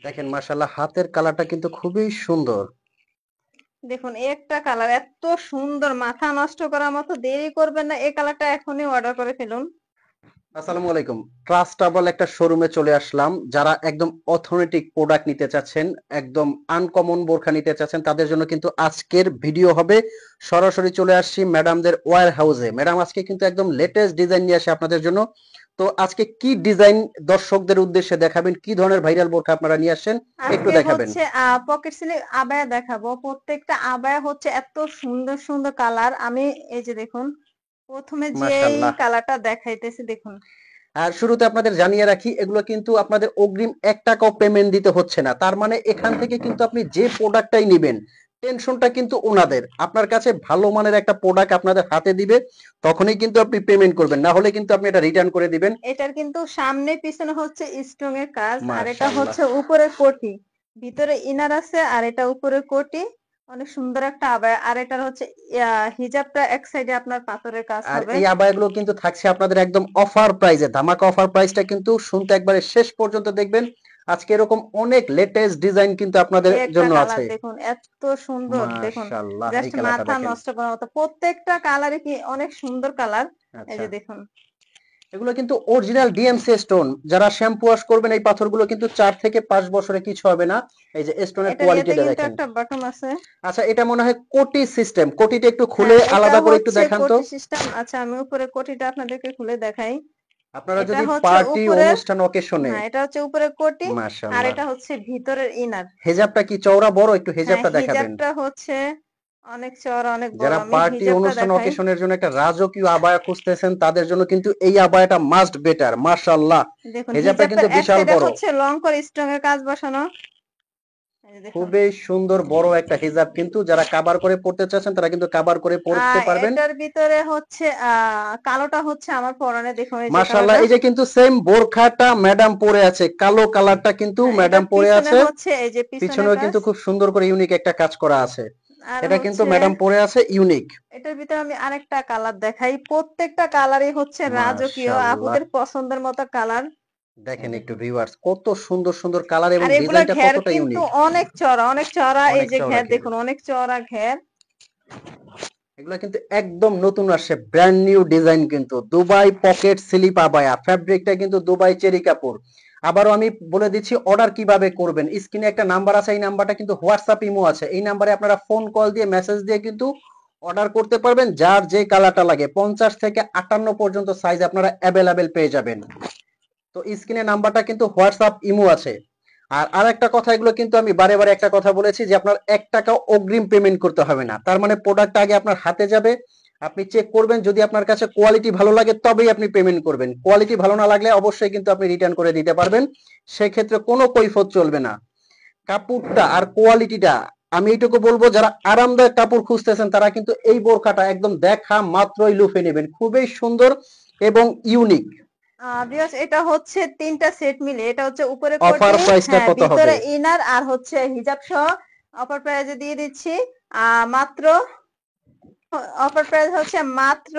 দেখেন মাশাআল্লাহ হাতের কালারটা কিন্তু খুবই সুন্দর। দেখুন একটা কালার এত সুন্দর, মাথা নষ্ট করার মতো। দেরি করবেন না, এই কালারটা এখনই অর্ডার করে ফেলুন। আসসালামু আলাইকুম। ট্রাস্টেবল একটা শোরুমে চলে আসলাম। যারা একদম অথেন্টিক প্রোডাক্ট নিতে চাচ্ছেন, একদম আনকমন বোরখা নিতে চাচ্ছেন, তাদের জন্য কিন্তু আজকের ভিডিও হবে। সরাসরি চলে আসছি ম্যাডামদের ওয়্যার হাউসে। ম্যাডাম আজকে কিন্তু একদম লেটেস্ট ডিজাইন নিয়ে আসে আপনাদের জন্য। তো আজকে কি ডিজাইন দর্শকদের উদ্দেশ্যে দেখাবেন, কি ধরনের ভাইরাল বোরখা আপনারা নিয়ে আসেন একটু আজকে দেখাবেন। হচ্ছে পকেট সিলিং আবায়া দেখাবো। প্রত্যেকটা আবায়া হচ্ছে এত সুন্দর সুন্দর কালার। আমি এই যে দেখুন, প্রথমে যেই মাশাআল্লাহ। কালারটা দেখাইতেছি দেখুন। আর শুরুতে আপনাদের জানিয়ে রাখি, এগুলো কিন্তু আপনাদের অগ্রিম ১ টাকাও পেমেন্ট দিতে হচ্ছে না। তার মানে এখান থেকে কিন্তু আপনি যে প্রোডাক্টটাই নিবেন, টেনশনটা কিন্তু উনাদের। আপনার কাছে ভালো মানের একটা প্রোডাক্ট আপনাদের হাতে দিবে, তখনই কিন্তু আপনি পেমেন্ট করবেন। না হলে কিন্তু আপনি এটা রিটার্ন করে দিবেন। এটার কিন্তু সামনে পিছনে হচ্ছে স্টোন এর কাজ, আর এটা মাশাআল্লাহ। হচ্ছে উপরে কোটি, ভিতরে ইনার আছে, আর এটা উপরে কোটি। অনেক সুন্দর একটা আবায়া। আর এটার হচ্ছে হিজাবটা এক সাইডে আপনার পাথরের কাজ আর হবে। এই আবায়াগুলো কিন্তু থাকছে আপনাদের একদম অফার প্রাইসে। ধামাকা অফার প্রাইসটা কিন্তু শুনতে একবারে শেষ পর্যন্ত দেখবেন। আজকে এরকম অনেক লেটেস্ট ডিজাইন কিন্তু আপনাদের এই একটা জন্য কালার আছে। দেখুন, এত সুন্দর দেখুন। মাশাআল্লাহ, এই জাস্ট কালারটা মাথা দেখেন। নষ্ট করার মতো। প্রত্যেকটা কালারই কি অনেক সুন্দর কালার। এই আচ্ছা। যে দেখুন, এগুলো কিন্তু অরিজিনাল ডিএমসি স্টোন। যারা শ্যাম্পু ওয়াশ করবেন এই পাথরগুলো কিন্তু ৪ থেকে ৫ বছরে কিছু হবে না। এই যে স্টোনের এটার ইয়েতে কোয়ালিটিটা কিন্তু দেখেন। একটা বাটন আছে। আচ্ছা, এটা মনে হয় কোটি সিস্টেম। কোটিটা একটু খুলে হ্যাঁ, এটা আলাদা করে একটু হচ্ছে দেখান তো। কোটি সিস্টেম। আচ্ছা, আমি উপরে কোটিটা আপনাদেরকে খুলে দেখাই। আপনারা এটা যদি হচ্ছে পার্টি উপরের, অনুষ্ঠান অকেশনে। হ্যাঁ এটা হচ্ছে উপরের কোটি। আর মাশাআল্লাহ। এটা হচ্ছে ভিতরের ইনার। হেজাবটা কি চওড়া বড়? একটু হ্যাঁ, হেজাবটা দেখাবেন। হিজাবটা হচ্ছে অনেক চওড়া, অনেক বড়। যারা আমি পার্টি হিজাবটা অনুষ্ঠান দেখাই। অকেশনের জন্য একটা রাজকীয় আবায়া খুঁজতেছেন, তাদের জন্য কিন্তু এই আবায়াটা মাস্ট বেটার। মাশাআল্লাহ। দেখুন, হেজাবটা হিজাবটার কিন্তু এক বিশাল সাইডে বড়। হচ্ছে লং করে স্টোন এর কাজ বসানো। এই যে দেখুন। খুবই সুন্দর বড় একটা হিজাব, কিন্তু যারা কাভার করে পড়তে চাচ্ছেন তারা কিন্তু কাভার করে পড়তে পারবেন। এটার ভিতরে হচ্ছে কালোটা হচ্ছে আমার পরনে, দেখুন এই যে মাশাআল্লাহ, কালারটা। এই যে কিন্তু সেম বোরখাটা ম্যাডাম পরে আছে, কালো কালারটা কিন্তু এটা ম্যাডাম পরে পিছনে আছে। হচ্ছে এই যে পিছনের পিছনেও কাজ। কিন্তু খুব সুন্দর করে ইউনিক একটা কাজ করা আছে। আর এটা কিন্তু হচ্ছে ম্যাডাম পরে আছে ইউনিক। এটার ভিতরে আমি আরেকটা কালার দেখাই। প্রত্যেকটা কালারই হচ্ছে রাজকীয়, মাশাআল্লাহ। আপুদের পছন্দের মতো কালার। এই দেখেন একটু দেখুন। ভিউয়ার্স, কত সুন্দর সুন্দর কালার এবং আর এগুলা ডিজাইনটা ঘের কতটা কিন্তু ইউনিক। অনেক চড়া, অনেক চড়া। এই অনেক যে চওড়া ঘের ঘের। দেখুন, অনেক চড়া ঘের। এগুলো কিন্তু একদম নতুন আসছে, ব্র্যান্ড নিউ ডিজাইন কিন্তু। দুবাই পকেট স্লিপ আবায়া, ফ্যাব্রিকটা কিন্তু দুবাই চেরি কাপড়। আবারও আমি বলে দিচ্ছি অর্ডার কিভাবে করবেন। স্ক্রিনে একটা নাম্বার আছে, এই নাম্বারটা কিন্তু হোয়াটসঅ্যাপ ইমো আছে। এই নাম্বারে আপনারা ফোন কল দিয়ে মেসেজ দিয়ে কিন্তু অর্ডার করতে পারবেন। যার যে কালারটা লাগে 50 থেকে 58 পর্যন্ত সাইজ আপনারা অ্যাভেলেবেল পেয়ে যাবেন। তো স্ক্রিনে নাম্বারটা কিন্তু হোয়াটসঅ্যাপ ইমো আছে। আর আরেকটা কথা, এগুলো কিন্তু আমি বারে বারে একটা কথা বলেছি যে আপনার ১ টাকাও অগ্রিম পেমেন্ট করতে হবে না। তার মানে প্রোডাক্টটা আগে আপনার হাতে যাবে, আপনি চেক করবেন, যদি আপনার কাছে কোয়ালিটি ভালো লাগে তবেই আপনি পেমেন্ট করবেন। কোয়ালিটি ভালো না লাগলে অবশ্যই কিন্তু আপনি রিটার্ন করে দিতে পারবেন। সেক্ষেত্রে কোনো কৈফিয়ত চলবে না। কাপড়টা আর কোয়ালিটিটা, আমি এইটুকু বলবো, যারা আরামদায়ক কাপড় খুঁজতেছেন তারা কিন্তু এই বোরখাটা একদম দেখা মাত্রই লুফে নেবেন। খুবই সুন্দর এবং ইউনিক। ভিউয়ার্স, এটা হচ্ছে ৩টা সেট মিলে। এটা হচ্ছে উপরে অফার কোটি, প্রাইসটা হ্যাঁ কত হবে? ভিতরে ইনার, আর হচ্ছে হিজাব সহ অফার প্রাইজে দিয়ে দিচ্ছি। মাত্র অফার প্রাইস হচ্ছে মাত্র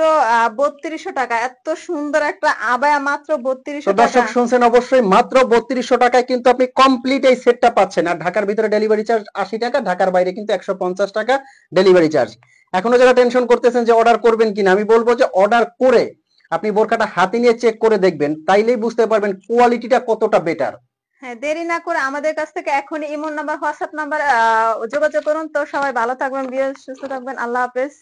৩২০০ টাকা। এত সুন্দর একটা আবায়া মাত্র তো ৩২০০ টাকা। দর্শক শুনছেন অবশ্যই, মাত্র ৩২০০ টাকায় কিন্তু আপনি কমপ্লিট এই সেটটা পাচ্ছেন। আর ঢাকার ভিতরে ডেলিভারি চার্জ ৮০ টাকা, ঢাকার বাইরে কিন্তু ১৫০ টাকা ডেলিভারি চার্জ। এখনো যারা টেনশন করতেছেন যে অর্ডার করবেন কিনা, আমি বলবো যে অর্ডার করে আপনি বোরখাটা হাতে নিয়ে চেক করে দেখবেন, তাইলেই বুঝতে পারবেন কোয়ালিটিটা কতটা বেটার। হ্যাঁ, দেরি না করে আমাদের কাছ থেকে এখনই ইমো নাম্বার, হোয়াটসঅ্যাপ নাম্বার যোগাযোগ করুন। তো সবাই ভালো থাকবেন, সুস্থ থাকবেন। আল্লাহ হাফেজ।